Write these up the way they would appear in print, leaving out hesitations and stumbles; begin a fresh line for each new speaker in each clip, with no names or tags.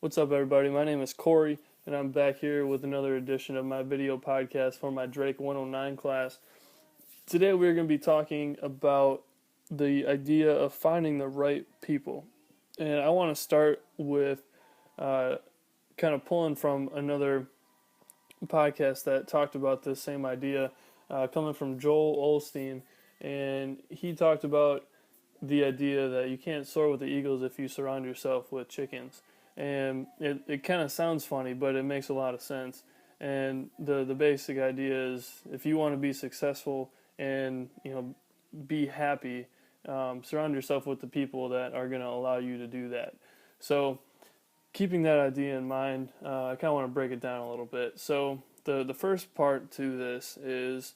What's up, everybody? My name is Corey, and I'm back here with another edition of my video podcast for my Drake 109 class. Today, we're going to be talking about the idea of finding the right people. And I want to start with kind of pulling from another podcast that talked about this same idea, coming from Joel Osteen. And he talked about the idea that you can't soar with the eagles if you surround yourself with chickens. And it kind of sounds funny, but it makes a lot of sense. And the basic idea is if you want to be successful and be happy, surround yourself with the people that are going to allow you to do that. So keeping that idea in mind, I kind of want to break it down a little bit. So the first part to this is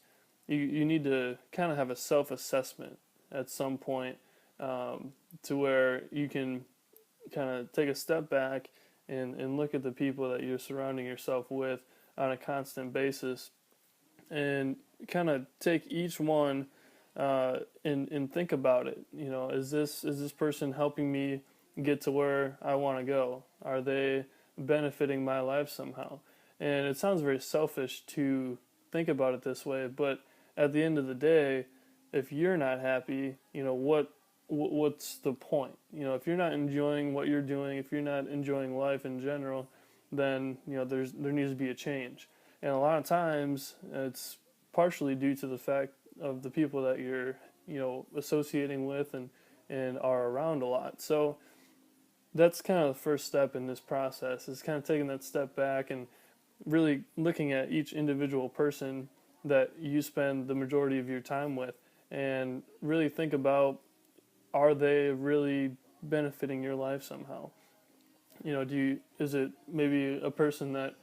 you need to kind of have a self-assessment at some point, to where you can kind of take a step back and look at the people that you're surrounding yourself with on a constant basis, and kind of take each one and think about it. Is this person helping me get to where I want to go? Are they benefiting my life somehow? And it sounds very selfish to think about it this way, but at the end of the day, if you're not happy, what's the point? If you're not enjoying what you're doing, if you're not enjoying life in general, then there needs to be a change. And a lot of times it's partially due to the fact of the people that you're associating with and are around a lot. So that's kind of the first step in this process, is kind of taking that step back and really looking at each individual person that you spend the majority of your time with, and really think about, are they really benefiting your life somehow? Is it maybe a person that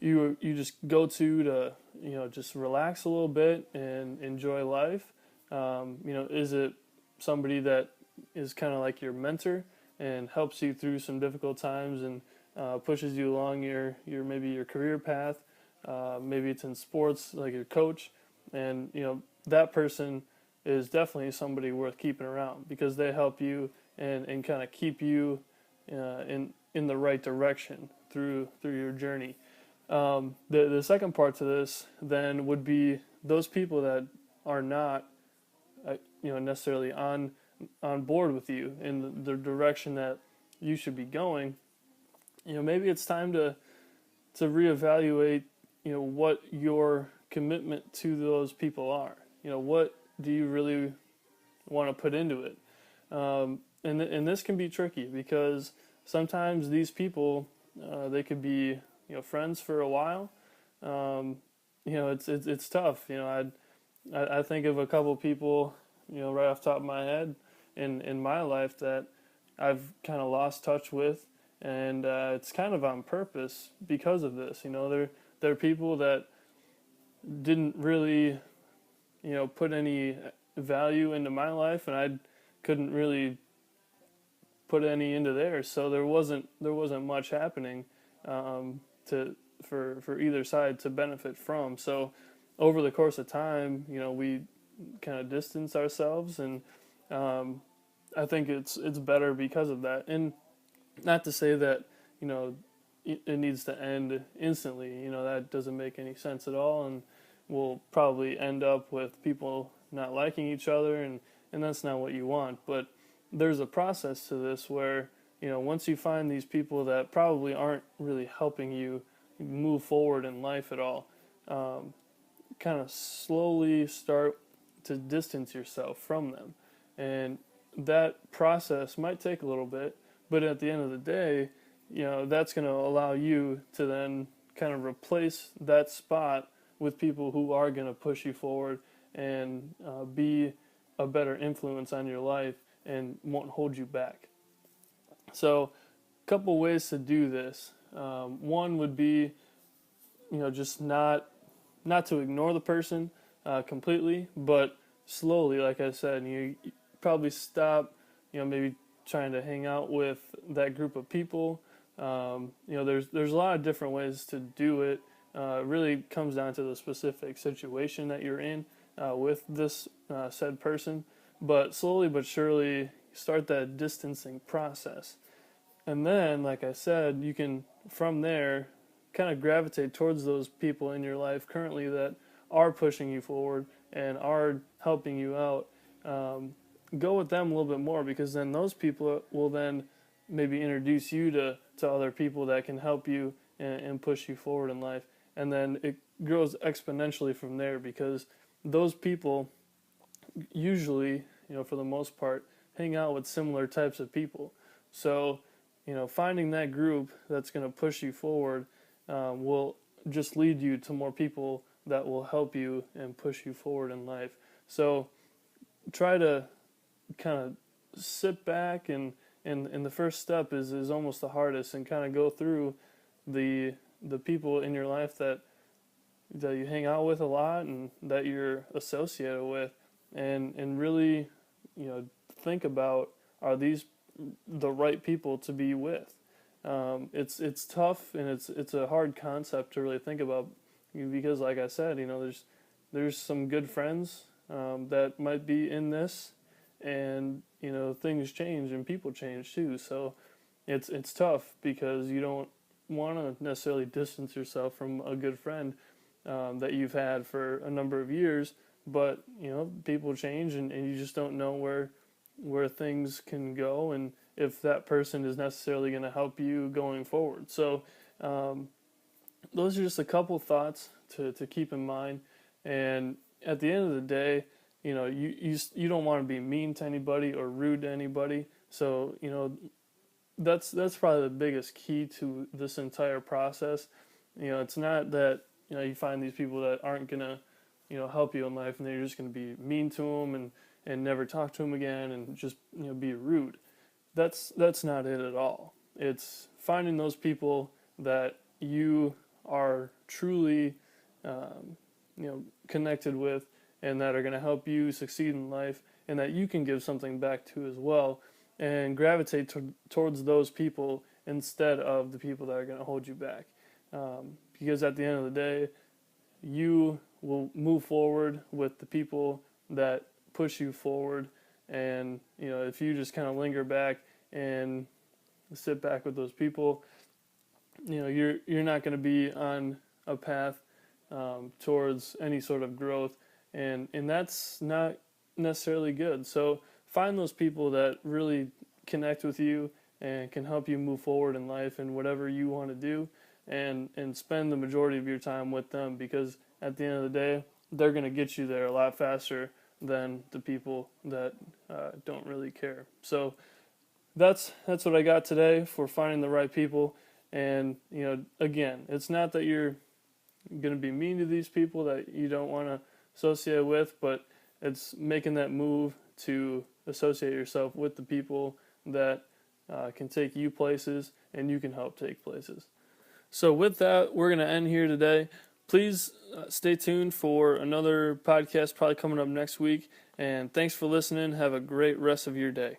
you just go to just relax a little bit and enjoy life? Is it somebody that is kind of like your mentor and helps you through some difficult times and pushes you along your career path? Maybe it's in sports, like your coach, and that person is definitely somebody worth keeping around, because they help you and kind of keep you in the right direction through your journey. The second part to this then would be those people that are not necessarily on board with you in the direction that you should be going. Maybe it's time to reevaluate what your commitment to those people are. What do you really want to put into it? And this can be tricky, because sometimes these people, they could be friends for a while. It's tough. I think of a couple people right off the top of my head in my life that I've kind of lost touch with, and it's kind of on purpose because of this. They're people that didn't really put any value into my life, and I couldn't really put any into theirs. So there wasn't much happening for either side to benefit from. So over the course of time, we kind of distance ourselves, and I think it's better because of that. And not to say that it needs to end instantly. That doesn't make any sense at all, and we'll probably end up with people not liking each other, and that's not what you want. But there's a process to this where, once you find these people that probably aren't really helping you move forward in life at all, kind of slowly start to distance yourself from them. And that process might take a little bit, but at the end of the day, that's going to allow you to then kind of replace that spot with people who are going to push you forward and be a better influence on your life and won't hold you back. So, a couple ways to do this. One would be, just not to ignore the person completely, but slowly, like I said, you probably stop, maybe trying to hang out with that group of people. There's a lot of different ways to do it. It really comes down to the specific situation that you're in with this said person. But slowly but surely, start that distancing process. And then, like I said, you can from there kind of gravitate towards those people in your life currently that are pushing you forward and are helping you out. Go with them a little bit more, because then those people will then maybe introduce you to other people that can help you and push you forward in life. And then it grows exponentially from there, because those people usually, for the most part, hang out with similar types of people. So, finding that group that's going to push you forward will just lead you to more people that will help you and push you forward in life. So, try to kind of sit back and the first step is almost the hardest, and kind of go through the people in your life that you hang out with a lot and that you're associated with, and really think about, are these the right people to be with? It's tough, and it's a hard concept to really think about, because like I said, there's some good friends that might be in this, and things change and people change too. So it's tough, because you don't want to necessarily distance yourself from a good friend that you've had for a number of years, but people change, and you just don't know where things can go, and if that person is necessarily going to help you going forward. So those are just a couple thoughts to keep in mind. And at the end of the day, you don't want to be mean to anybody or rude to anybody. So that's probably the biggest key to this entire process. It's not that you find these people that aren't gonna help you in life, and you're just gonna be mean to them and never talk to them again, and just be rude. That's not it at all. It's finding those people that you are truly connected with, and that are going to help you succeed in life, and that you can give something back to as well, and gravitate towards those people instead of the people that are going to hold you back. Because at the end of the day, you will move forward with the people that push you forward. And if you just kind of linger back and sit back with those people, you're not going to be on a path towards any sort of growth, and that's not necessarily good. So find those people that really connect with you and can help you move forward in life and whatever you want to do, and spend the majority of your time with them, because at the end of the day, they're going to get you there a lot faster than the people that don't really care. So that's what I got today for finding the right people. And again, it's not that you're going to be mean to these people that you don't want to associate with, but it's making that move to associate yourself with the people that can take you places, and you can help take places. So with that, we're going to end here today. Please stay tuned for another podcast probably coming up next week. And thanks for listening. Have a great rest of your day.